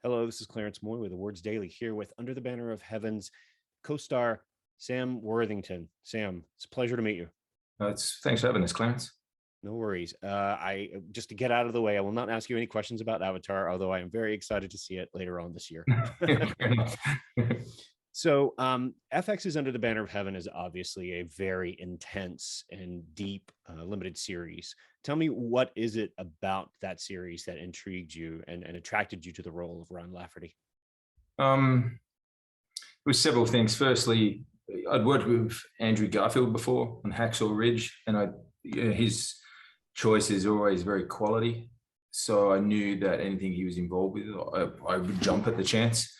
Hello, this is Clarence Moye with Awards Daily here with Under the Banner of Heaven's co-star Sam Worthington. Sam, it's a pleasure to meet you. Thanks for having us, Clarence. No worries. I just to get out of the way, I will not ask you any questions about Avatar, although I am very excited to see it later on this year. Fair enough. So FX's Under the Banner of Heaven is obviously a very intense and deep limited series. Tell me, what is it about that series that intrigued you and attracted you to the role of Ron Lafferty? It was several things. Firstly, I'd worked with Andrew Garfield before on Hacksaw Ridge, and his choice is always very quality. So I knew that anything he was involved with, I would jump at the chance.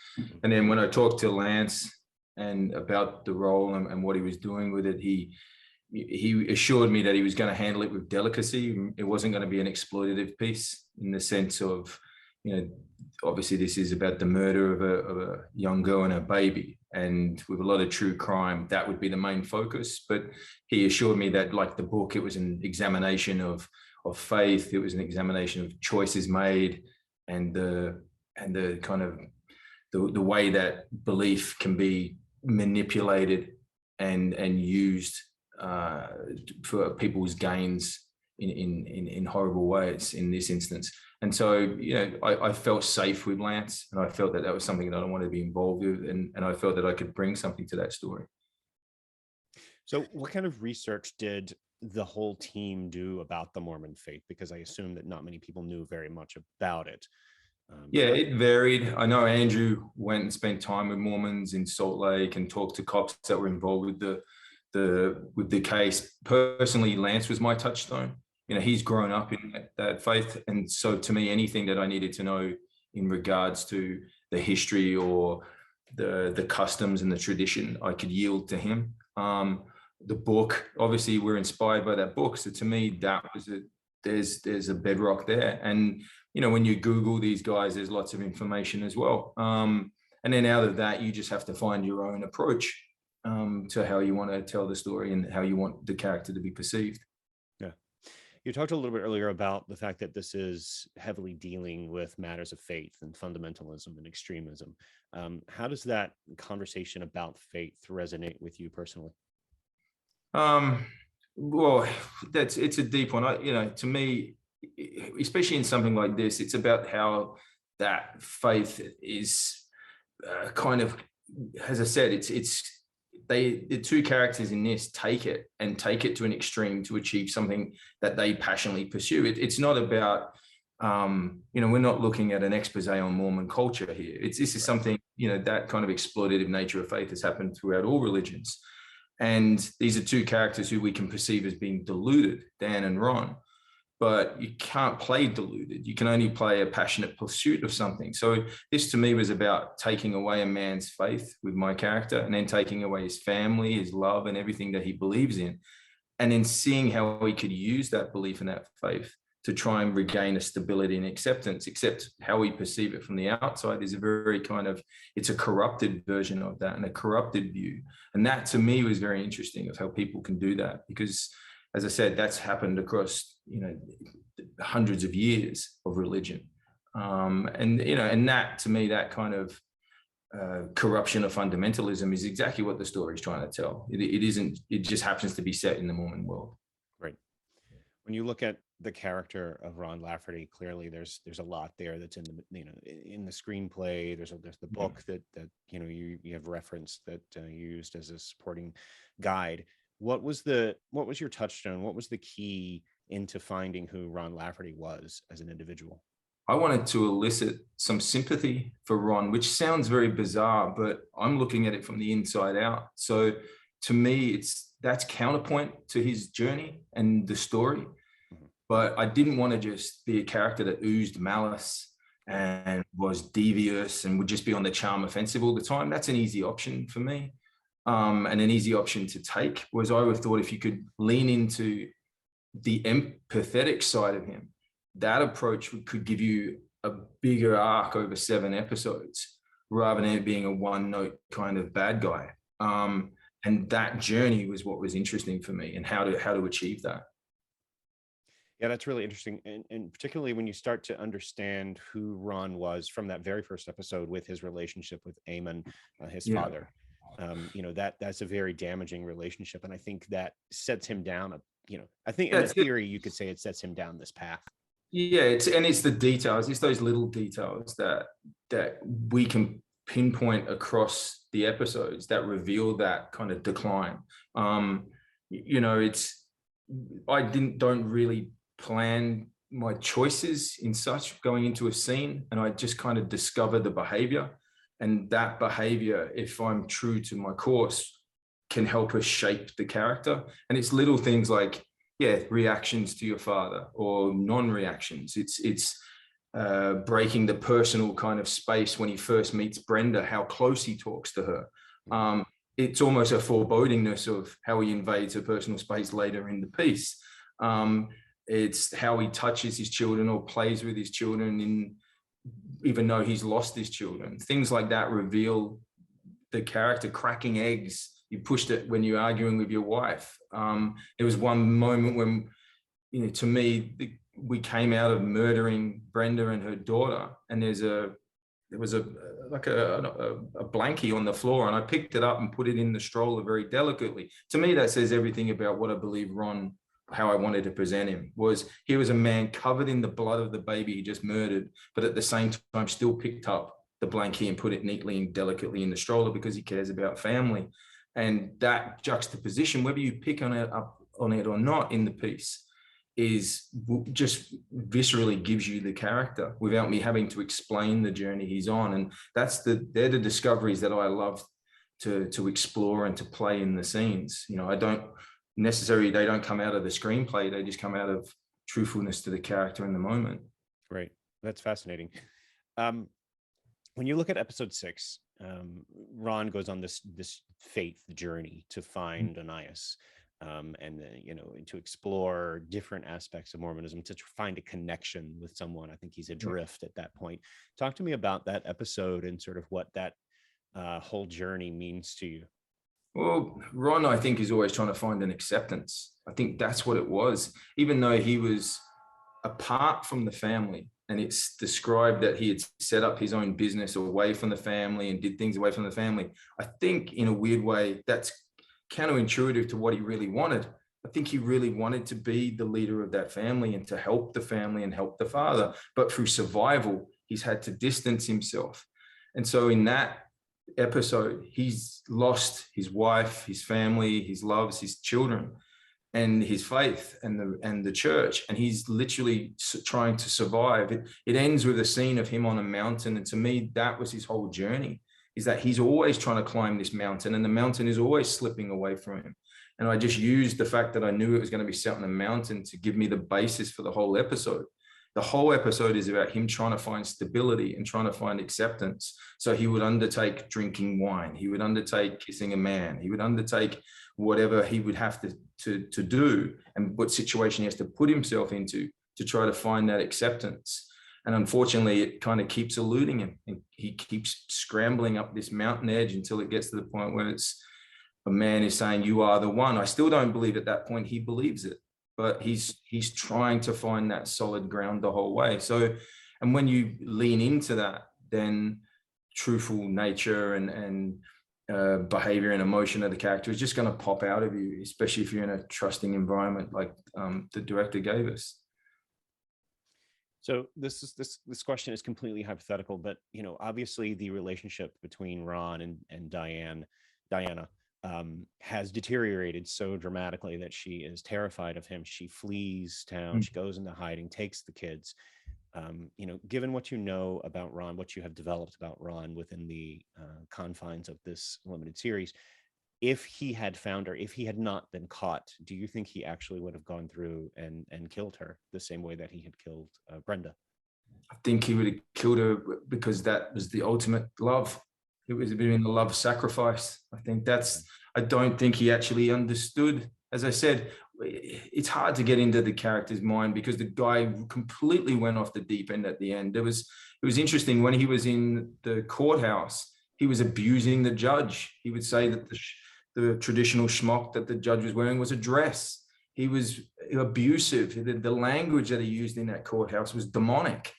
And then when I talked to Lance and about the role and what he was doing with it, he assured me that he was going to handle it with delicacy. It wasn't going to be an exploitative piece in the sense of, obviously this is about the murder of a young girl and a baby. And with a lot of true crime, that would be the main focus. But he assured me that, like the book, it was an examination of faith. It was an examination of choices made and the kind of the way that belief can be manipulated and used for people's gains in horrible ways in this instance. And so, I felt safe with Lance, and I felt that was something that I wanted to be involved with, and I felt that I could bring something to that story. So what kind of research did the whole team do about the Mormon faith? Because I assume that not many people knew very much about it. Yeah, it varied. I know Andrew went and spent time with Mormons in Salt Lake and talked to cops that were involved with the case. Personally, Lance was my touchstone. He's grown up in that faith, and so to me, anything that I needed to know in regards to the history or the customs and the tradition, I could yield to him. The book, obviously, we're inspired by that book, so to me, that was there's a bedrock there. And when you Google these guys, there's lots of information as well. And then out of that, you just have to find your own approach to how you want to tell the story and how you want the character to be perceived. Yeah. You talked a little bit earlier about the fact that this is heavily dealing with matters of faith and fundamentalism and extremism. How does that conversation about faith resonate with you personally? Well, it's a deep one. To me, especially in something like this, it's about how that faith is kind of, as I said, the two characters in this take it to an extreme to achieve something that they passionately pursue. It's not about, we're not looking at an expose on Mormon culture here. This is something, that kind of exploitative nature of faith has happened throughout all religions. And these are two characters who we can perceive as being deluded, Dan and Ron. But you can't play deluded. You can only play a passionate pursuit of something. So this to me was about taking away a man's faith with my character, and then taking away his family, his love, and everything that he believes in. And then seeing how he could use that belief and that faith to try and regain a stability and acceptance, except how we perceive it from the outside is a very it's a corrupted version of that and a corrupted view. And that to me was very interesting, of how people can do that, because as I said, that's happened across, hundreds of years of religion. And that to me, that kind of corruption of fundamentalism is exactly what the story is trying to tell. It just happens to be set in the Mormon world. Right. When you look at the character of Ron Lafferty, clearly there's a lot there that's in the in the screenplay. There's the book that you have referenced that you used as a supporting guide. What was your touchstone? What was the key into finding who Ron Lafferty was as an individual? I wanted to elicit some sympathy for Ron, which sounds very bizarre, but I'm looking at it from the inside out. So to me, that's counterpoint to his journey and the story. But I didn't want to just be a character that oozed malice and was devious and would just be on the charm offensive all the time. That's an easy option for me, and an easy option to take. Whereas I would have thought if you could lean into the empathetic side of him, that approach could give you a bigger arc over 7 episodes, rather than it being a one-note kind of bad guy. And that journey was what was interesting for me, and how to achieve that. Yeah, that's really interesting. And particularly when you start to understand who Ron was from that very first episode with his relationship with Eamon, his Yeah, father. That's a very damaging relationship. And I think that sets him down, I think in a that's it. theory, you could say it sets him down this path. Yeah, it's the details. It's those little details that we can pinpoint across the episodes that reveal that kind of decline. It's I don't really plan my choices in such going into a scene, and I just kind of discover the behavior, and that behavior, if I'm true to my course, can help us shape the character. And it's little things like, yeah, reactions to your father or non-reactions. It's breaking the personal kind of space when he first meets Brenda, how close he talks to her. It's almost a forebodingness of how he invades her personal space later in the piece. It's how he touches his children or plays with his children, even though he's lost his children. Things like that reveal the character. Cracking eggs, you pushed it when you're arguing with your wife. There was one moment when, to me, we came out of murdering Brenda and her daughter, and there was a blankie on the floor, and I picked it up and put it in the stroller very delicately. To me, that says everything about what I believe Ron, how I wanted to present him. Was he was a man covered in the blood of the baby he just murdered, but at the same time still picked up the blankie and put it neatly and delicately in the stroller because he cares about family. And that juxtaposition, whether you pick on it or not in the piece, is just viscerally gives you the character without me having to explain the journey he's on. And they're the discoveries that I love to explore and to play in the scenes. I don't necessarily, they don't come out of the screenplay, they just come out of truthfulness to the character in the moment. Right. That's fascinating. When you look at episode 6, Ron goes on this faith journey to find Anias, and to explore different aspects of Mormonism, to find a connection with someone. I think he's adrift at that point. Talk to me about that episode and sort of what that whole journey means to you. Well, Ron, I think, is always trying to find an acceptance. I think that's what it was. Even though he was apart from the family, and it's described that he had set up his own business away from the family and did things away from the family, I think in a weird way that's counterintuitive to what he really wanted. I think he really wanted to be the leader of that family and to help the family and help the father. But through survival, he's had to distance himself. And so in that episode, he's lost his wife, his family, his loves, his children, and his faith and the church, and he's literally trying to survive. It ends with a scene of him on a mountain, and to me, that was his whole journey, is that he's always trying to climb this mountain, and the mountain is always slipping away from him. And I just used the fact that I knew it was going to be set on a mountain to give me the basis for the whole episode. The whole episode is about him trying to find stability and trying to find acceptance. So he would undertake drinking wine. He would undertake kissing a man. He would undertake whatever he would have to do, and what situation he has to put himself into to try to find that acceptance. And unfortunately, it kind of keeps eluding him. And he keeps scrambling up this mountain edge until it gets to the point where it's a man is saying, "You are the one." I still don't believe at that point he believes it, but he's trying to find that solid ground the whole way. So, and when you lean into that, then truthful nature and behavior and emotion of the character is just going to pop out of you, especially if you're in a trusting environment like the director gave us. So this question is completely hypothetical, but obviously the relationship between Ron and Diana has deteriorated so dramatically that she is terrified of him. She flees town. She goes into hiding, takes the kids. Given what you know about Ron, what you have developed about Ron within the confines of this limited series, if he had found her, if he had not been caught, do you think he actually would have gone through and killed her the same way that he had killed Brenda? I think he would have killed her because that was the ultimate love. It was between the love sacrifice. I don't think he actually understood. As I said, it's hard to get into the character's mind because the guy completely went off the deep end at the end. It was interesting when he was in the courthouse, he was abusing the judge. He would say that the traditional schmuck that the judge was wearing was a dress. he was abusive. The language that he used in that courthouse was demonic.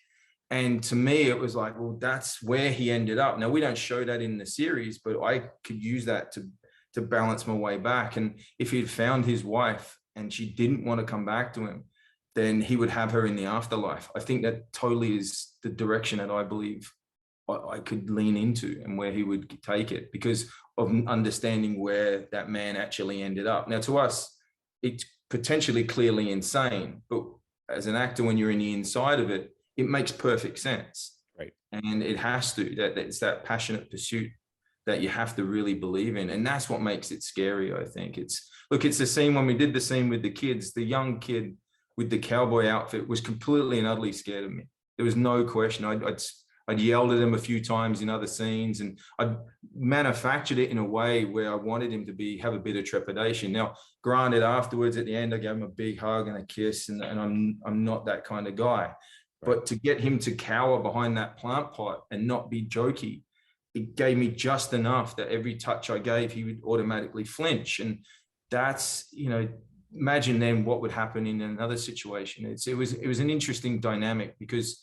And to me, it was like, well, that's where he ended up. Now, we don't show that in the series, but I could use that to balance my way back. And if he'd found his wife and she didn't want to come back to him, then he would have her in the afterlife. I think that totally is the direction that I believe I could lean into and where he would take it, because of understanding where that man actually ended up. Now, to us, it's potentially clearly insane, but as an actor, when you're in the inside of it, it makes perfect sense. Right. And it has to, that it's that passionate pursuit that you have to really believe in. And that's what makes it scary, I think. It's the scene when we did the scene with the kids, the young kid with the cowboy outfit was completely and utterly scared of me. There was no question. I'd yelled at him a few times in other scenes, and I'd manufactured it in a way where I wanted him to have a bit of trepidation. Now, granted, afterwards at the end, I gave him a big hug and a kiss, and I'm not that kind of guy. But to get him to cower behind that plant pot and not be jokey, it gave me just enough that every touch I gave, he would automatically flinch. And that's, imagine then what would happen in another situation. It was an interesting dynamic, because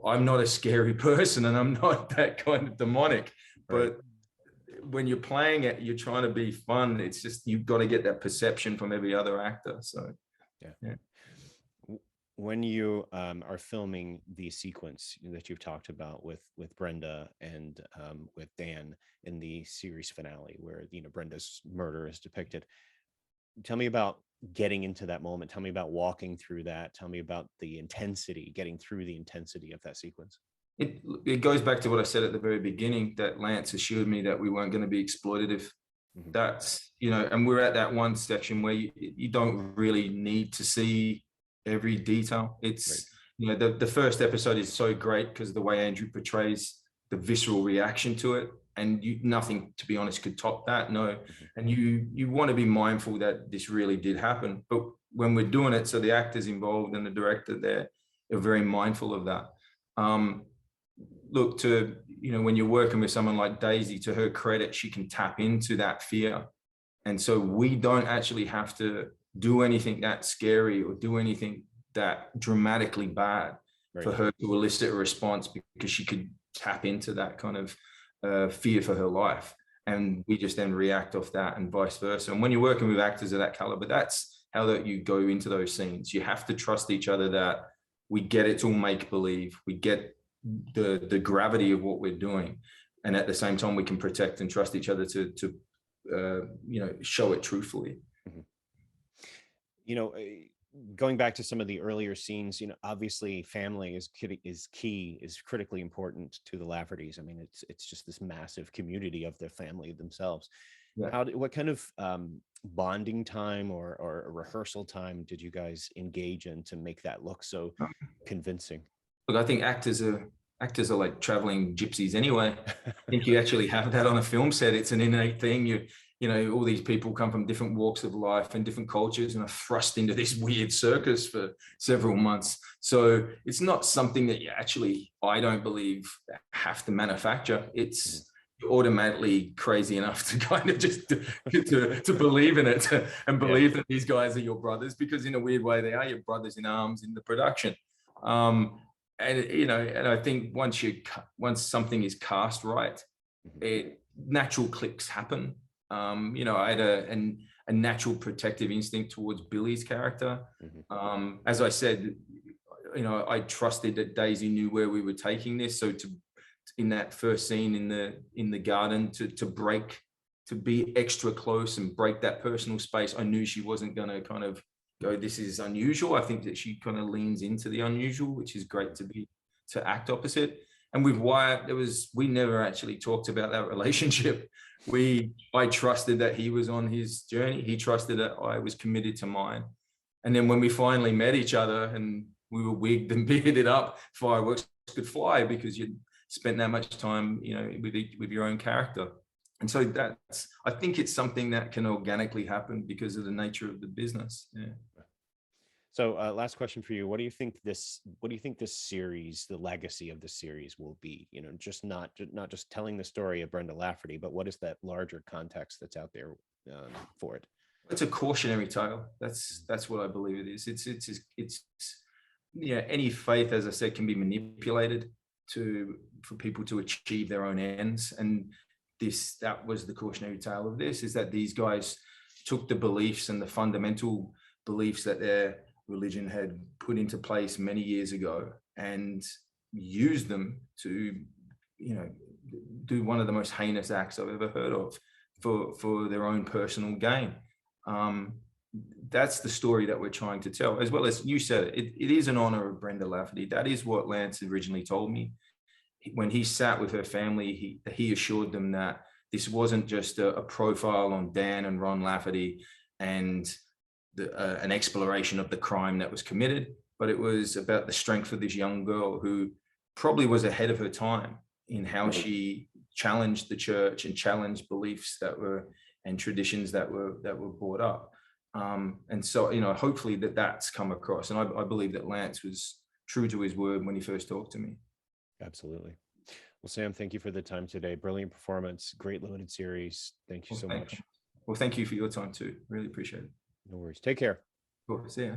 I'm not a scary person and I'm not that kind of demonic, but when you're playing it, you're trying to be fun. It's just, you've got to get that perception from every other actor. So, yeah. When you are filming the sequence that you've talked about with Brenda and with Dan in the series finale, where Brenda's murder is depicted, tell me about getting into that moment. Tell me about walking through that. Tell me about the intensity, getting through the intensity of that sequence. It goes back to what I said at the very beginning, that Lance assured me that we weren't going to be exploitative. Mm-hmm. That's, and we're at that one section where you don't really need to see every detail. It's the first episode is so great because of the way Andrew portrays the visceral reaction to it, and nothing, to be honest, could top that. No. And you want to be mindful that this really did happen, but when we're doing it, so the actors involved and the director there are very mindful of that. Look, when you're working with someone like Daisy, to her credit, she can tap into that fear, and so we don't actually have to do anything that scary or do anything that dramatically bad for her to elicit a response, because she could tap into that kind of fear for her life. And we just then react off that, and vice versa. And when you're working with actors of that caliber, that's how that you go into those scenes. You have to trust each other that we get it's all make believe. We get the gravity of what we're doing. And at the same time, we can protect and trust each other to show it truthfully. Going back to some of the earlier scenes, obviously family is key, is critically important to the Laffertys. I mean, it's just this massive community of their family themselves. Yeah. What kind of bonding time or rehearsal time did you guys engage in to make that look so convincing? Look, I think actors are like traveling gypsies anyway. I think you actually have that on a film set. It's an innate thing. All these people come from different walks of life and different cultures and are thrust into this weird circus for several months. So it's not something that you actually, I don't believe, have to manufacture. It's automatically crazy enough to kind of just to believe in it and believe that these guys are your brothers, because in a weird way, they are your brothers in arms in the production. And I think once something is cast right, natural clicks happen. I had a natural protective instinct towards Billy's character. As I said, I trusted that Daisy knew where we were taking this. So in that first scene in the garden, to be extra close and break that personal space, I knew she wasn't going to kind of go, this is unusual. I think that she kind of leans into the unusual, which is great to act opposite. And with Wyatt, we never actually talked about that relationship. I trusted that he was on his journey. He trusted that I was committed to mine. And then when we finally met each other and we were wigged and bearded up, fireworks could fly, because you'd spent that much time, with your own character. And so I think it's something that can organically happen because of the nature of the business. Yeah. So last question for you. What do you think this series, the legacy of the series, will be? Just not just telling the story of Brenda Lafferty, but what is that larger context that's out there for it? It's a cautionary tale. That's what I believe it is. It's yeah. Any faith, as I said, can be manipulated for people to achieve their own ends, and that was the cautionary tale of this: is that these guys took the beliefs and the fundamental beliefs that their religion had put into place many years ago and used them to, do one of the most heinous acts I've ever heard of for their own personal gain. That's the story that we're trying to tell, as well as you said, it is in honor of Brenda Lafferty. That is what Lance originally told me. When he sat with her family, he assured them that this wasn't just a profile on Dan and Ron Lafferty and an exploration of the crime that was committed, but it was about the strength of this young girl who probably was ahead of her time in how she challenged the church and challenged beliefs and traditions that were brought up. And so, hopefully that's come across. And I believe that Lance was true to his word when he first talked to me. Absolutely. Well, Sam, thank you for the time today. Brilliant performance. Great limited series. Thank you so much. Well, thank you for your time too. Really appreciate it. No worries. Take care. Cool. See ya.